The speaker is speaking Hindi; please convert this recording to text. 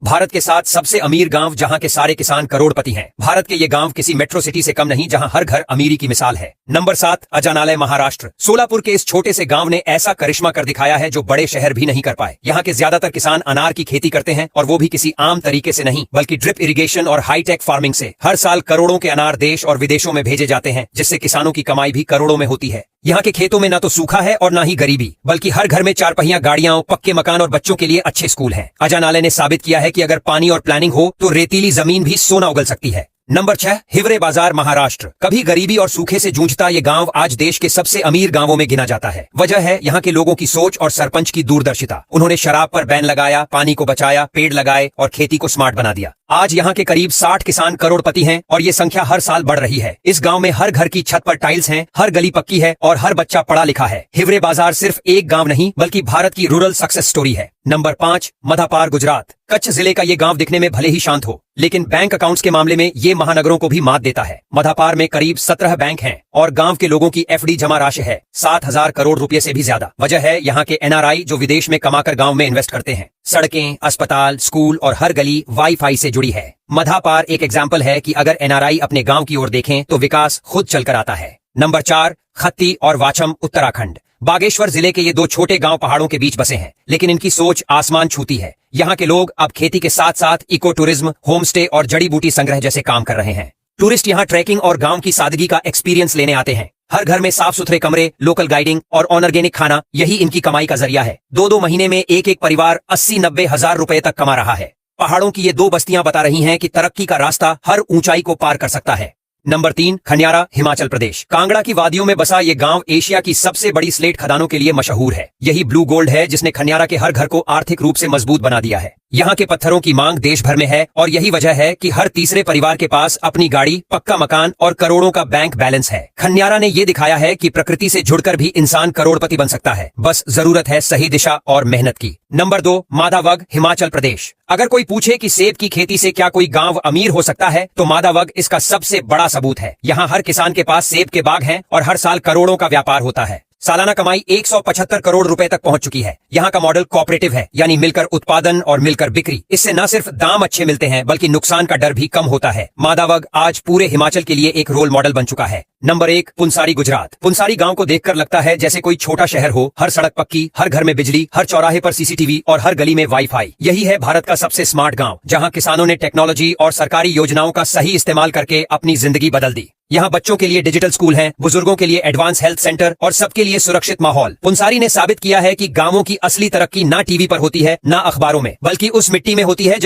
भारत के 7 सबसे अमीर गांव जहां के सारे किसान करोड़पति हैं। भारत के ये गांव किसी मेट्रो सिटी से कम नहीं जहां हर घर अमीरी की मिसाल है। नंबर 7, अजानालय, महाराष्ट्र। सोलापुर के इस छोटे से गांव ने ऐसा करिश्मा कर दिखाया है जो बड़े शहर भी नहीं कर पाए। यहाँ के ज्यादातर किसान अनार की खेती करते हैं और वो भी किसी आम तरीके से नहीं बल्कि ड्रिप इरिगेशन और हाईटेक फार्मिंग से। हर साल करोड़ों के अनार देश और विदेशों में भेजे जाते हैं, जिससे किसानों की कमाई भी करोड़ों में होती है। यहाँ के खेतों में ना तो सूखा है और ना ही गरीबी, बल्कि हर घर में 4 पहिया गाड़ियां, पक्के मकान और बच्चों के लिए अच्छे स्कूल हैं। अजानालय ने साबित किया है कि अगर पानी और प्लानिंग हो तो रेतीली जमीन भी सोना उगल सकती है। नंबर 6, हिवरे बाजार, महाराष्ट्र। कभी गरीबी और सूखे से जूझता ये गांव आज देश के सबसे अमीर गांवों में गिना जाता है। वजह है यहाँ के लोगों की सोच और सरपंच की दूरदर्शिता। उन्होंने शराब पर बैन लगाया, पानी को बचाया, पेड़ लगाए और खेती को स्मार्ट बना दिया। आज यहाँ के करीब 60 किसान करोड़पति हैं और ये संख्या हर साल बढ़ रही है। इस गांव में हर घर की छत पर टाइल्स हैं, हर गली पक्की है और हर बच्चा पढ़ा लिखा है। हिवरे बाजार सिर्फ एक गांव नहीं बल्कि भारत की रूरल सक्सेस स्टोरी है। नंबर 5, मधापार, गुजरात। कच्छ जिले का ये गांव दिखने में भले ही शांत हो, लेकिन बैंक अकाउंट्स के मामले में ये महानगरों को भी मात देता है। मधापार में करीब 17 बैंक हैं और गांव के लोगों की एफडी जमा राशि है 7,000 करोड़ रुपए से भी ज्यादा। वजह है यहाँ के एनआरआई जो विदेश में कमाकर गांव में इन्वेस्ट करते हैं। सड़कें, अस्पताल, स्कूल और हर गली वाईफाई से जुड़ी है। मधापार एक एग्जाम्पल है कि अगर एनआरआई अपने गांव की ओर देखें तो विकास खुद चलकर आता है। नंबर 4, खत्ती और वाछम, उत्तराखंड। बागेश्वर जिले के ये 2 छोटे गांव पहाड़ों के बीच बसे हैं, लेकिन इनकी सोच आसमान छूती है। यहाँ के लोग अब खेती के साथ साथ इको टूरिज्म, होम स्टे और जड़ी बूटी संग्रह जैसे काम कर रहे हैं। टूरिस्ट यहाँ ट्रैकिंग और गांव की सादगी का एक्सपीरियंस लेने आते हैं। हर घर में साफ सुथरे कमरे, लोकल गाइडिंग और ऑर्गेनिक खाना, यही इनकी कमाई का जरिया है। 2-2 महीने में एक परिवार 80-90 हजार रुपए तक कमा रहा है। पहाड़ों की ये 2 बस्तियां बता रही हैं कि तरक्की का रास्ता हर ऊंचाई को पार कर सकता है। नंबर 3, खनियारा, हिमाचल प्रदेश। कांगड़ा की वादियों में बसा ये गांव एशिया की सबसे बड़ी स्लेट खदानों के लिए मशहूर है। यही ब्लू गोल्ड है जिसने खनियारा के हर घर को आर्थिक रूप से मजबूत बना दिया है। यहाँ के पत्थरों की मांग देश भर में है और यही वजह है कि हर तीसरे परिवार के पास अपनी गाड़ी, पक्का मकान और करोड़ों का बैंक बैलेंस है। खनियारा ने ये दिखाया है कि प्रकृति से जुड़कर भी इंसान करोड़पति बन सकता है, बस जरूरत है सही दिशा और मेहनत की। नंबर 2, माधावग, हिमाचल प्रदेश। अगर कोई पूछे कि सेब की खेती से क्या कोई गांव अमीर हो सकता है तो माधावग इसका सबसे बड़ा सबूत है। यहाँ हर किसान के पास सेब के बाग हैं और हर साल करोड़ों का व्यापार होता है। सालाना कमाई 175 करोड़ रुपए तक पहुंच चुकी है। यहाँ का मॉडल कोऑपरेटिव है, यानी मिलकर उत्पादन और मिलकर बिक्री। इससे न सिर्फ दाम अच्छे मिलते हैं बल्कि नुकसान का डर भी कम होता है। माधावग आज पूरे हिमाचल के लिए एक रोल मॉडल बन चुका है। नंबर 1, पुंसारी, गुजरात। पुंसारी गांव को देखकर लगता है जैसे कोई छोटा शहर हो। हर सड़क पक्की, हर घर में बिजली, हर चौराहे पर सीसीटीवी और हर गली में वाईफाई। यही है भारत का सबसे स्मार्ट गांव, जहां किसानों ने टेक्नोलॉजी और सरकारी योजनाओं का सही इस्तेमाल करके अपनी जिंदगी बदल दी। यहाँ बच्चों के लिए डिजिटल स्कूल हैं, बुजुर्गों के लिए एडवांस हेल्थ सेंटर और सबके लिए सुरक्षित माहौल। पुंसारी ने साबित किया है कि गांवों की असली तरक्की ना टीवी पर होती है, ना अखबारों में, बल्कि उस मिट्टी में होती है